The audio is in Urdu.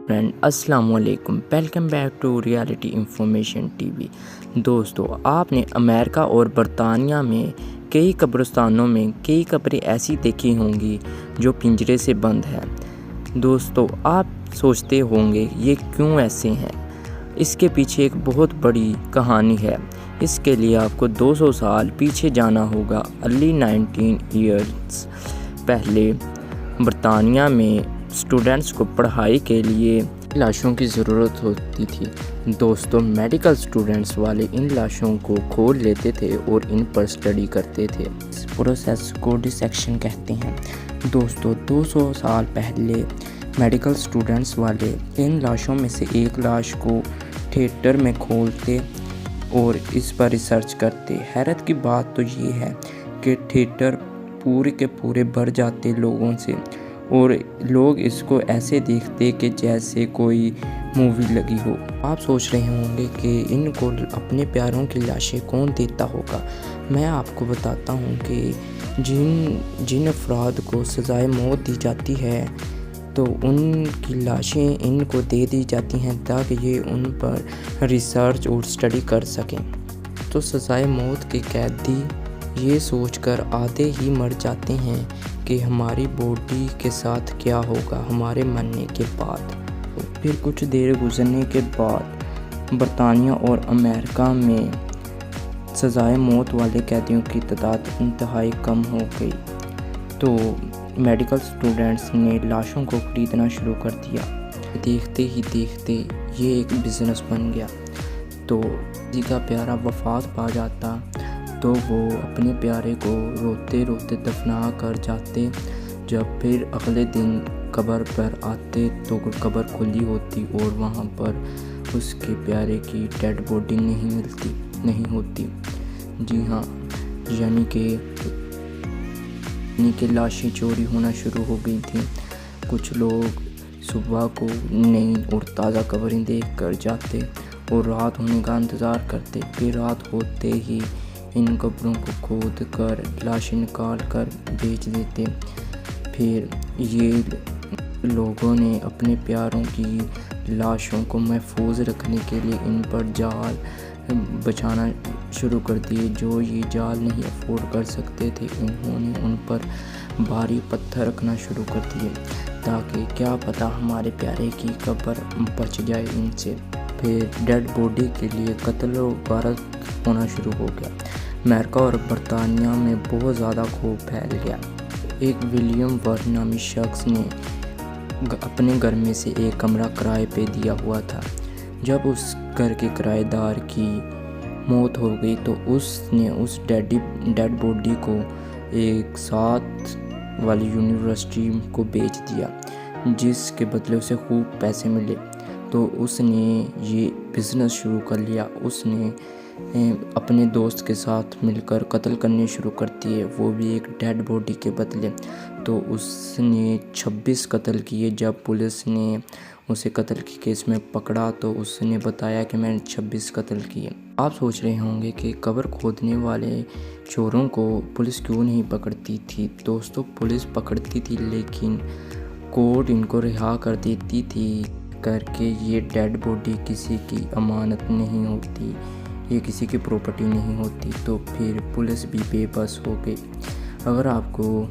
فرینڈ السلام علیکم، welcome back to reality information TV. دوستو، آپ نے امریکہ اور برطانیہ میں کئی قبرستانوں میں کئی قبریں ایسی دیکھی ہوں گی جو پنجرے سے بند ہیں۔ دوستو، آپ سوچتے ہوں گے یہ کیوں ایسے ہیں؟ اس کے پیچھے ایک بہت بڑی کہانی ہے۔ اس کے لیے آپ کو 200 سال پیچھے جانا ہوگا۔ ارلی 19 ایئرز پہلے برطانیہ میں اسٹوڈنٹس کو پڑھائی کے لیے لاشوں کی ضرورت ہوتی تھی۔ دوستوں، میڈیکل اسٹوڈنٹس والے ان لاشوں کو کھول لیتے تھے اور ان پر اسٹڈی کرتے تھے۔ اس پروسیس کو ڈسیکشن کہتے ہیں۔ دوستوں، 200 سال پہلے میڈیکل اسٹوڈنٹس والے ان لاشوں میں سے ایک لاش کو تھیٹر میں کھولتے اور اس پر ریسرچ کرتے۔ حیرت کی بات تو یہ ہے کہ تھیٹر پورے کے پورے بھر جاتے لوگوں سے، اور لوگ اس کو ایسے دیکھتے کہ جیسے کوئی مووی لگی ہو۔ آپ سوچ رہے ہوں گے کہ ان کو اپنے پیاروں کی لاشیں کون دیتا ہوگا۔ میں آپ کو بتاتا ہوں کہ جن افراد کو سزائے موت دی جاتی ہے تو ان کی لاشیں ان کو دے دی جاتی ہیں تاکہ یہ ان پر ریسرچ اور اسٹڈی کر سکیں۔ تو سزائے موت کے قیدی یہ سوچ کر آدھے ہی مر جاتے ہیں کہ ہماری باڈی کے ساتھ کیا ہوگا ہمارے مرنے کے بعد۔ پھر کچھ دیر گزرنے کے بعد برطانیہ اور امریکہ میں سزائے موت والے قیدیوں کی تعداد انتہائی کم ہو گئی، تو میڈیکل اسٹوڈنٹس نے لاشوں کو خریدنا شروع کر دیا۔ دیکھتے ہی دیکھتے یہ ایک بزنس بن گیا۔ تو کسی کا پیارا وفات پا جاتا تو وہ اپنے پیارے کو روتے روتے دفنا کر جاتے۔ جب پھر اگلے دن قبر پر آتے تو قبر کھلی ہوتی اور وہاں پر اس کے پیارے کی ڈیڈ باڈی نہیں ہوتی۔ جی ہاں، یعنی کہ لاشیں چوری ہونا شروع ہو گئی تھیں۔ کچھ لوگ صبح کو نئی اور تازہ قبریں دیکھ کر جاتے اور رات ہونے کا انتظار کرتے۔ پھر رات ہوتے ہی ان قبروں کو کھود کر لاشیں نکال کر بیچ دیتے۔ پھر یہ لوگوں نے اپنے پیاروں کی لاشوں کو محفوظ رکھنے کے لیے ان پر جال بچھانا شروع کر دیے۔ جو یہ جال نہیں افورڈ کر سکتے تھے انہوں نے ان پر بھاری پتھر رکھنا شروع کر دیے تاکہ کیا پتہ ہمارے پیارے کی قبر بچ جائے ان سے۔ پھر ڈیڈ باڈی کے لیے قتل و غارت ہونا شروع ہو گیا۔ امریکہ اور برطانیہ میں بہت زیادہ خوف پھیل گیا۔ ایک ولیم ورن نامی شخص نے اپنے گھر میں سے ایک کمرہ کرائے پہ دیا ہوا تھا۔ جب اس گھر کے کرایہ دار کی موت ہو گئی تو اس نے اس ڈیڈ باڈی کو ایک ساتھ والی یونیورسٹی کو بیچ دیا، جس کے بدلے اسے خوب پیسے ملے۔ تو اس نے یہ بزنس شروع کر لیا۔ اس نے اپنے دوست کے ساتھ مل کر قتل کرنے شروع کر دیے، وہ بھی ایک ڈیڈ باڈی کے بدلے۔ تو اس نے 26 قتل کیے۔ جب پولیس نے اسے قتل کے کیس میں پکڑا تو اس نے بتایا کہ میں نے 26 قتل کیے۔ آپ سوچ رہے ہوں گے کہ قبر کھودنے والے چوروں کو پولیس کیوں نہیں پکڑتی تھی؟ دوستو، پولیس پکڑتی تھی لیکن کورٹ ان کو رہا کر دیتی تھی کر کے یہ ڈیڈ باڈی کسی کی امانت نہیں ہوتی، یہ کسی کی پراپرٹی نہیں ہوتی۔ تو پھر پولیس بھی بے بس ہو گئی۔ اگر آپ کو